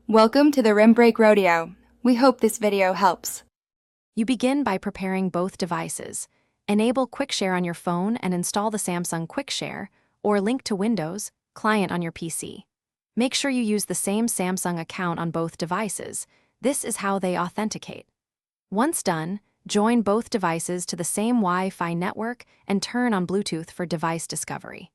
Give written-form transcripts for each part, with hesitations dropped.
Welcome to the Rim Break Rodeo. We hope this video helps. You begin by preparing both devices. Enable QuickShare on your phone and install the Samsung QuickShare or link to Windows client on your PC. Make sure you use the same Samsung account on both devices. This is how they authenticate. Once done, join both devices to the same Wi-Fi network and turn on Bluetooth for device discovery.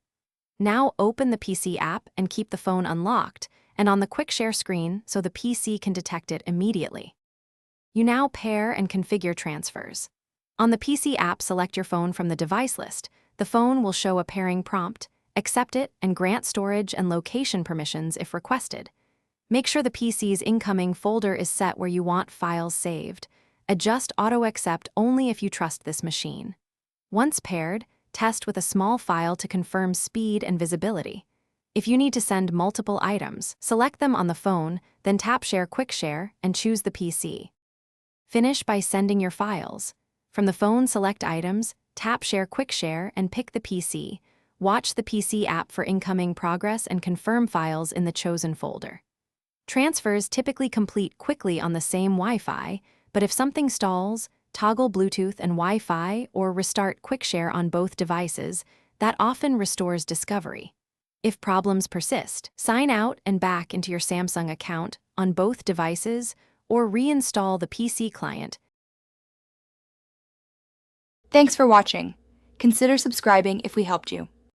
Now open the PC app and keep the phone unlocked and on the QuickShare screen so the PC can detect it immediately. You now pair and configure transfers. On the PC app, select your phone from the device list. The phone will show a pairing prompt. Accept it and grant storage and location permissions if requested. Make sure the PC's incoming folder is set where you want files saved. Adjust auto accept only if you trust this machine. Once paired, test with a small file to confirm speed and visibility. If you need to send multiple items, select them on the phone, then tap Share QuickShare and choose the PC. Finish by sending your files. From the phone, select items, tap Share QuickShare and pick the PC. Watch the PC app for incoming progress and confirm files in the chosen folder. Transfers typically complete quickly on the same Wi-Fi, but if something stalls, toggle Bluetooth and Wi-Fi or restart QuickShare on both devices. That often restores discovery. If problems persist, sign out and back into your Samsung account on both devices or reinstall the PC client. Thanks for watching. Consider subscribing if we helped you.